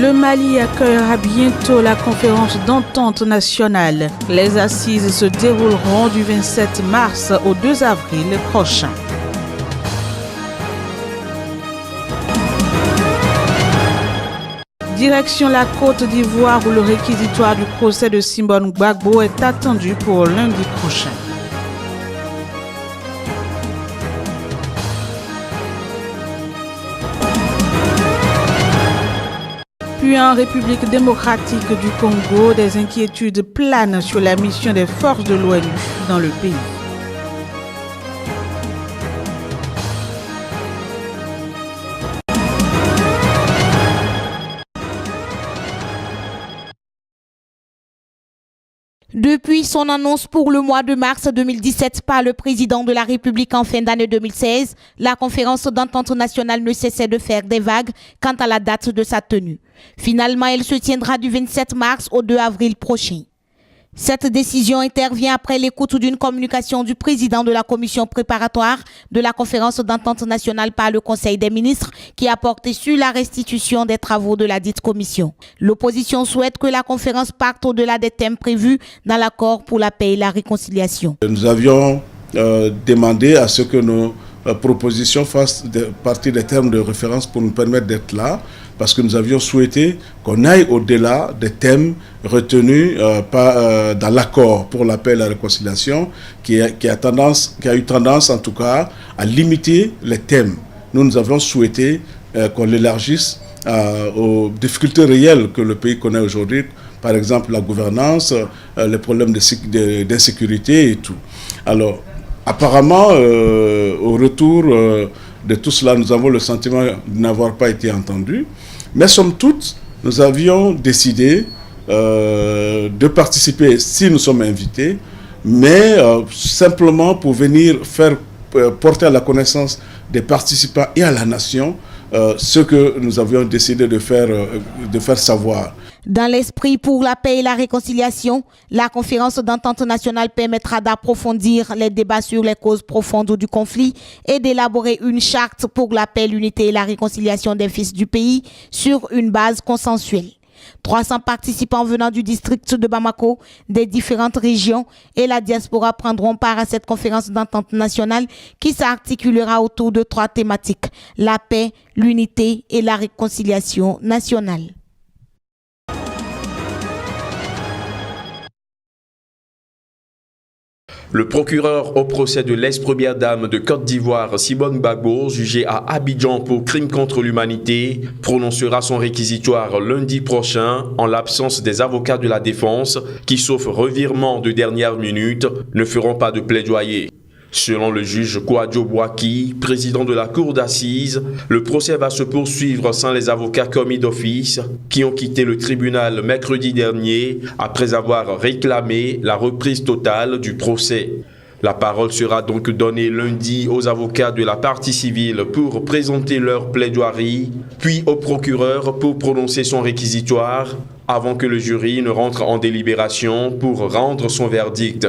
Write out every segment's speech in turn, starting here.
Le Mali accueillera bientôt la conférence d'entente nationale. Les assises se dérouleront du 27 mars au 2 avril prochain. Direction la Côte d'Ivoire où le réquisitoire du procès de Simone Gbagbo est attendu pour lundi prochain. Puis en République démocratique du Congo, des inquiétudes planent sur la mission des forces de l'ONU dans le pays. Depuis son annonce pour le mois de mars 2017 par le président de la République en fin d'année 2016, la conférence d'entente nationale ne cessait de faire des vagues quant à la date de sa tenue. Finalement, elle se tiendra du 27 mars au 2 avril prochain. Cette décision intervient après l'écoute d'une communication du président de la commission préparatoire de la conférence d'entente nationale par le Conseil des ministres qui a porté sur la restitution des travaux de la dite commission. L'opposition souhaite que la conférence parte au-delà des thèmes prévus dans l'accord pour la paix et la réconciliation. Nous avions demandé à ce que nos propositions fassent partie des termes de référence pour nous permettre d'être là, parce que nous avions souhaité qu'on aille au-delà des thèmes retenus dans l'accord pour la paix et la réconciliation, qui a eu tendance en tout cas à limiter les thèmes. Nous avons souhaité qu'on l'élargisse aux difficultés réelles que le pays connaît aujourd'hui, par exemple la gouvernance, les problèmes d'insécurité et tout. Alors, apparemment, au retour de tout cela, nous avons le sentiment de n'avoir pas été entendus. Mais somme toute, nous avions décidé de participer si nous sommes invités, mais simplement pour venir faire porter à la connaissance des participants et à la nation ce que nous avions décidé de faire savoir. Dans l'esprit pour la paix et la réconciliation, la conférence d'entente nationale permettra d'approfondir les débats sur les causes profondes du conflit et d'élaborer une charte pour la paix, l'unité et la réconciliation des fils du pays sur une base consensuelle. 300 participants venant du district de Bamako, des différentes régions et la diaspora prendront part à cette conférence d'entente nationale qui s'articulera autour de 3 thématiques: la paix, l'unité et la réconciliation nationale. Le procureur au procès de l'ex-première dame de Côte d'Ivoire, Simone Gbagbo, jugée à Abidjan pour crime contre l'humanité, prononcera son réquisitoire lundi prochain en l'absence des avocats de la défense qui, sauf revirement de dernière minute, ne feront pas de plaidoyer. Selon le juge Kouadio Bouaki, président de la cour d'assises, le procès va se poursuivre sans les avocats commis d'office qui ont quitté le tribunal mercredi dernier après avoir réclamé la reprise totale du procès. La parole sera donc donnée lundi aux avocats de la partie civile pour présenter leur plaidoirie, puis au procureur pour prononcer son réquisitoire avant que le jury ne rentre en délibération pour rendre son verdict.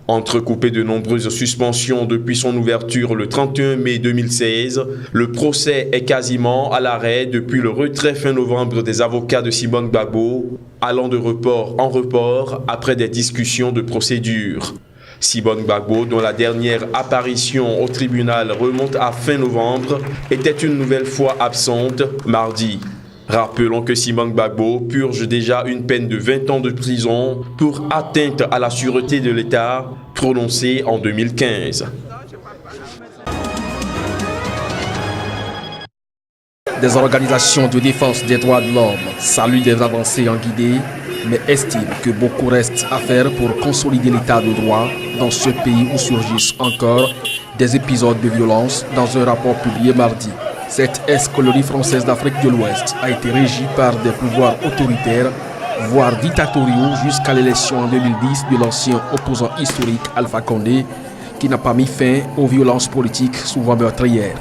Entrecoupé de nombreuses suspensions depuis son ouverture le 31 mai 2016, le procès est quasiment à l'arrêt depuis le retrait fin novembre des avocats de Simone Gbagbo, allant de report en report après des discussions de procédure. Simone Gbagbo, dont la dernière apparition au tribunal remonte à fin novembre, était une nouvelle fois absente mardi. Rappelons que Simone Gbagbo purge déjà une peine de 20 ans de prison pour atteinte à la sûreté de l'État prononcée en 2015. Des organisations de défense des droits de l'homme saluent des avancées en Guinée, mais estiment que beaucoup reste à faire pour consolider l'état de droit dans ce pays où surgissent encore des épisodes de violence dans un rapport publié mardi. Cette ex-colonie française d'Afrique de l'Ouest a été régie par des pouvoirs autoritaires, voire dictatoriaux, jusqu'à l'élection en 2010 de l'ancien opposant historique Alpha Condé, qui n'a pas mis fin aux violences politiques souvent meurtrières.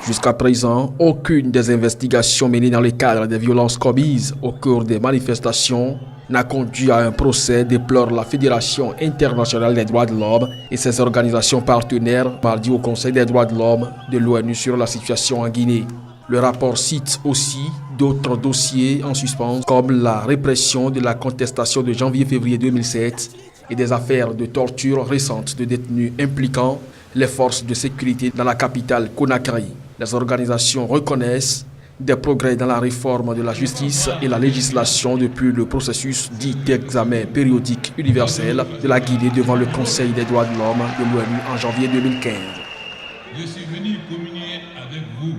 Jusqu'à présent, aucune des investigations menées dans le cadre des violences commises au cours des manifestations n'a conduit à un procès, déplore la Fédération internationale des droits de l'homme et ses organisations partenaires mardi au Conseil des droits de l'homme de l'ONU sur la situation en Guinée. Le rapport cite aussi d'autres dossiers en suspens comme la répression de la contestation de janvier-février 2007 et des affaires de torture récentes de détenus impliquant les forces de sécurité dans la capitale Conakry. Les organisations reconnaissent des progrès dans la réforme de la justice et la législation depuis le processus dit d'examen périodique universel de la Guinée devant le Conseil des droits de l'homme de l'ONU en janvier 2015. Je suis venu communier avec vous.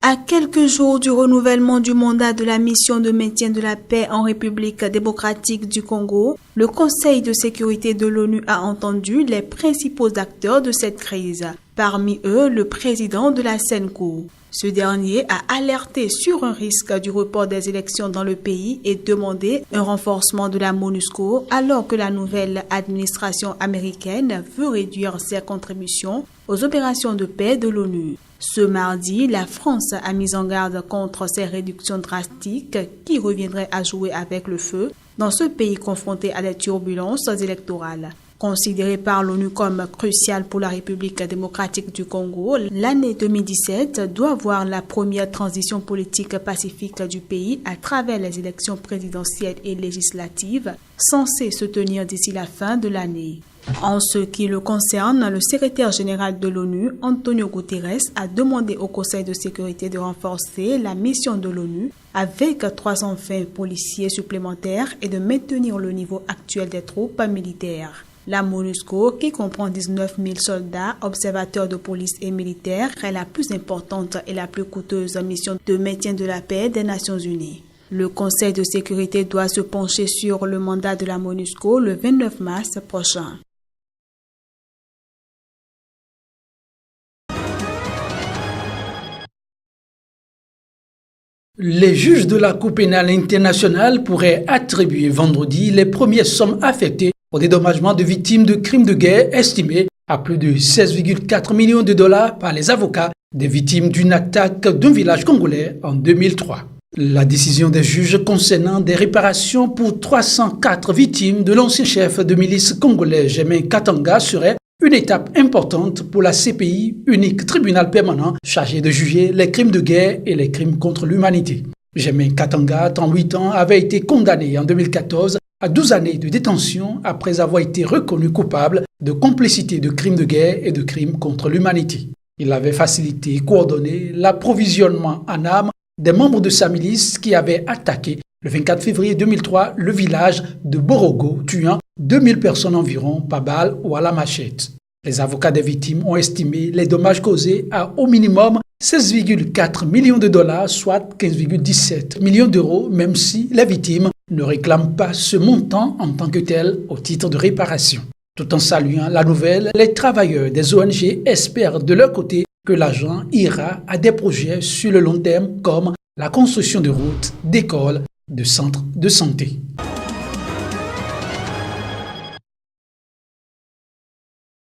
À quelques jours du renouvellement du mandat de la mission de maintien de la paix en République démocratique du Congo, le Conseil de sécurité de l'ONU a entendu les principaux acteurs de cette crise, parmi eux le président de la CENCO. Ce dernier a alerté sur un risque du report des élections dans le pays et demandé un renforcement de la MONUSCO alors que la nouvelle administration américaine veut réduire ses contributions aux opérations de paix de l'ONU. Ce mardi, la France a mis en garde contre ces réductions drastiques qui reviendraient à jouer avec le feu dans ce pays confronté à des turbulences électorales. Considérée par l'ONU comme cruciale pour la République démocratique du Congo, l'année 2017 doit voir la première transition politique pacifique du pays à travers les élections présidentielles et législatives censées se tenir d'ici la fin de l'année. En ce qui le concerne, le secrétaire général de l'ONU, Antonio Guterres, a demandé au Conseil de sécurité de renforcer la mission de l'ONU avec 320 policiers supplémentaires et de maintenir le niveau actuel des troupes militaires. La MONUSCO, qui comprend 19 000 soldats, observateurs de police et militaires, est la plus importante et la plus coûteuse mission de maintien de la paix des Nations Unies. Le Conseil de sécurité doit se pencher sur le mandat de la MONUSCO le 29 mars prochain. Les juges de la Cour pénale internationale pourraient attribuer vendredi les premières sommes affectées au dédommagement de victimes de crimes de guerre estimées à plus de 16,4 millions de dollars par les avocats des victimes d'une attaque d'un village congolais en 2003. La décision des juges concernant des réparations pour 304 victimes de l'ancien chef de milice congolais Germain Katanga serait une étape importante pour la CPI, unique tribunal permanent chargé de juger les crimes de guerre et les crimes contre l'humanité. Germain Katanga, 38 ans, avait été condamné en 2014 à 12 années de détention après avoir été reconnu coupable de complicité de crimes de guerre et de crimes contre l'humanité. Il avait facilité et coordonné l'approvisionnement en armes des membres de sa milice qui avaient attaqué le 24 février 2003 le village de Borogo, tuant 2000 personnes environ par balle ou à la machette. Les avocats des victimes ont estimé les dommages causés à au minimum 16,4 millions de dollars, soit 15,17 millions d'euros, même si les victimes ne réclament pas ce montant en tant que tel au titre de réparation. Tout en saluant la nouvelle, les travailleurs des ONG espèrent de leur côté que l'argent ira à des projets sur le long terme comme la construction de routes, d'écoles, de centres de santé.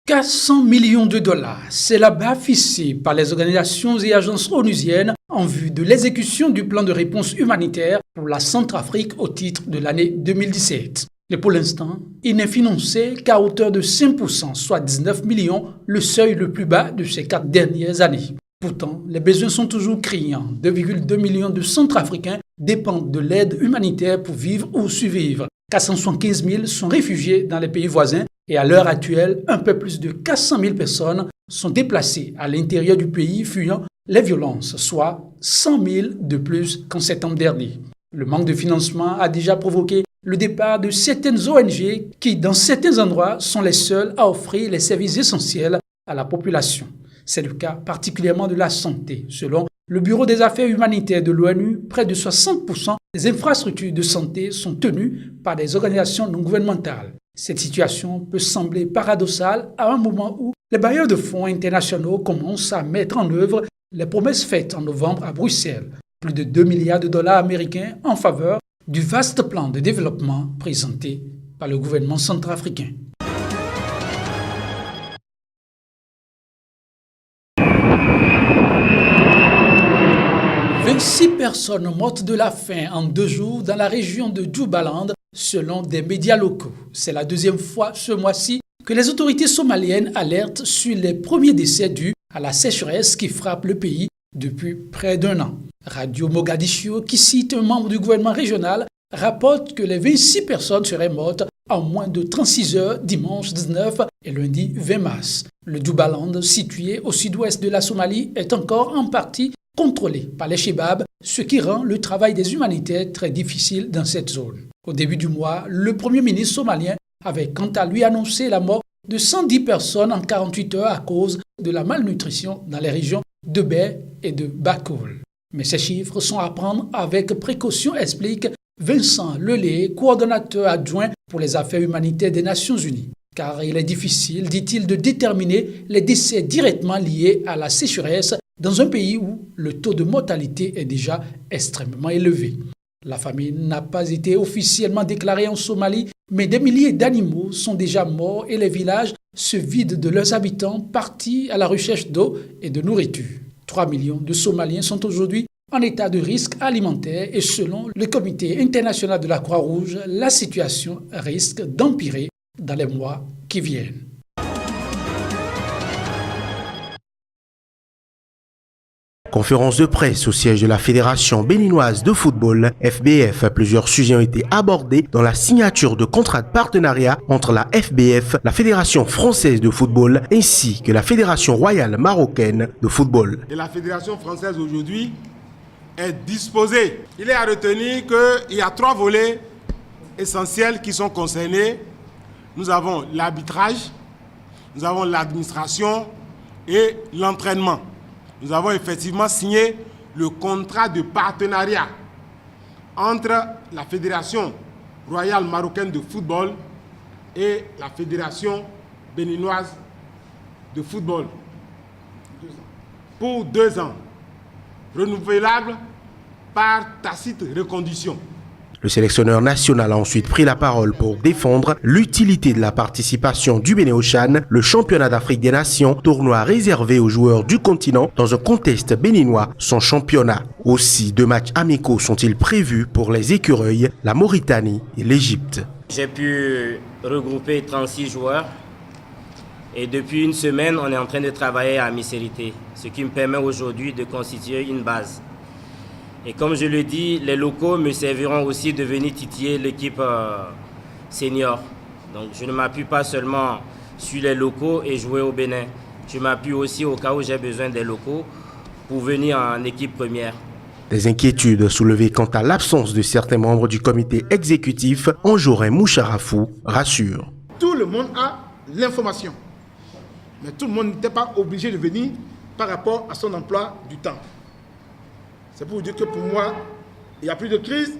« 400 millions de dollars, c'est la barre fixée par les organisations et agences onusiennes en vue de l'exécution du plan de réponse humanitaire pour la Centrafrique au titre de l'année 2017. Et pour l'instant, il n'est financé qu'à hauteur de 5%, soit 19 millions, le seuil le plus bas de ces 4 dernières années. Pourtant, les besoins sont toujours criants. 2,2 millions de Centrafricains dépendent de l'aide humanitaire pour vivre ou survivre. 475 000 sont réfugiés dans les pays voisins et à l'heure actuelle, un peu plus de 400 000 personnes sont déplacées à l'intérieur du pays fuyant les violences, soit 100 000 de plus qu'en septembre dernier. Le manque de financement a déjà provoqué le départ de certaines ONG qui, dans certains endroits, sont les seules à offrir les services essentiels à la population. C'est le cas particulièrement de la santé. Selon le Bureau des affaires humanitaires de l'ONU, près de 60% des infrastructures de santé sont tenues par des organisations non gouvernementales. Cette situation peut sembler paradoxale à un moment où les bailleurs de fonds internationaux commencent à mettre en œuvre les promesses faites en novembre à Bruxelles. Plus de 2 milliards de dollars américains en faveur du vaste plan de développement présenté par le gouvernement centrafricain. « 26 personnes mortes de la faim en 2 jours dans la région de Jubaland, selon des médias locaux. C'est la deuxième fois ce mois-ci que les autorités somaliennes alertent sur les premiers décès dus à la sécheresse qui frappe le pays depuis près d'un an. Radio Mogadiscio, qui cite un membre du gouvernement régional, rapporte que les 26 personnes seraient mortes en moins de 36 heures dimanche 19 et lundi 20 mars. Le Doubaland, situé au sud-ouest de la Somalie, est encore en partie contrôlé par les Chebabs, ce qui rend le travail des humanitaires très difficile dans cette zone. Au début du mois, le Premier ministre somalien avait quant à lui annoncé la mort de 110 personnes en 48 heures à cause de la malnutrition dans les régions de Bay et de Bakoul. Mais ces chiffres sont à prendre avec précaution, explique Vincent Lelay, coordonnateur adjoint pour les affaires humanitaires des Nations Unies. Car il est difficile, dit-il, de déterminer les décès directement liés à la sécheresse dans un pays où le taux de mortalité est déjà extrêmement élevé. La famine n'a pas été officiellement déclarée en Somalie, mais des milliers d'animaux sont déjà morts et les villages se vident de leurs habitants partis à la recherche d'eau et de nourriture. 3 millions de Somaliens sont aujourd'hui en état de risque alimentaire et selon le Comité international de la Croix-Rouge, la situation risque d'empirer dans les mois qui viennent. Conférence de presse au siège de la Fédération béninoise de football, FBF. Plusieurs sujets ont été abordés dans la signature de contrats de partenariat entre la FBF, la Fédération française de football, ainsi que la Fédération royale marocaine de football. Et la Fédération française aujourd'hui est disposée. Il est à retenir qu'il y a 3 volets essentiels qui sont concernés. Nous avons l'arbitrage, nous avons l'administration et l'entraînement. Nous avons effectivement signé le contrat de partenariat entre la Fédération royale marocaine de football et la Fédération béninoise de football pour 2 ans, renouvelable par tacite reconduction. Le sélectionneur national a ensuite pris la parole pour défendre l'utilité de la participation du Bénin au CHAN, le championnat d'Afrique des Nations, tournoi réservé aux joueurs du continent dans un contexte béninois, son championnat. Aussi, 2 matchs amicaux sont-ils prévus pour les écureuils, la Mauritanie et l'Égypte. J'ai pu regrouper 36 joueurs et depuis une semaine, on est en train de travailler à mi-sérité, ce qui me permet aujourd'hui de constituer une base. Et comme je le dis, les locaux me serviront aussi de venir titiller l'équipe senior. Donc je ne m'appuie pas seulement sur les locaux et jouer au Bénin. Je m'appuie aussi au cas où j'ai besoin des locaux pour venir en équipe première. Des inquiétudes soulevées quant à l'absence de certains membres du comité exécutif, Anjorin Moucharafou rassure. Tout le monde a l'information, mais tout le monde n'était pas obligé de venir par rapport à son emploi du temps. C'est pour vous dire que pour moi, il n'y a plus de crise,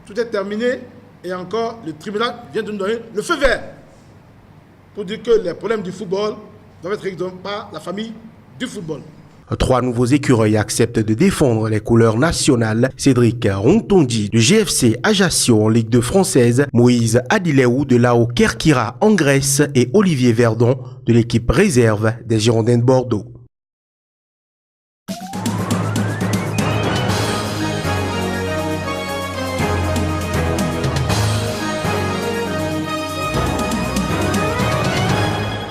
tout est terminé et encore le tribunal vient de nous donner le feu vert pour dire que les problèmes du football doivent être réglés par la famille du football. 3 nouveaux écureuils acceptent de défendre les couleurs nationales. Cédric Rontondi du GFC Ajaccio en Ligue 2 française, Moïse Adileou de l'AO Kerkira en Grèce et Olivier Verdon de l'équipe réserve des Girondins de Bordeaux.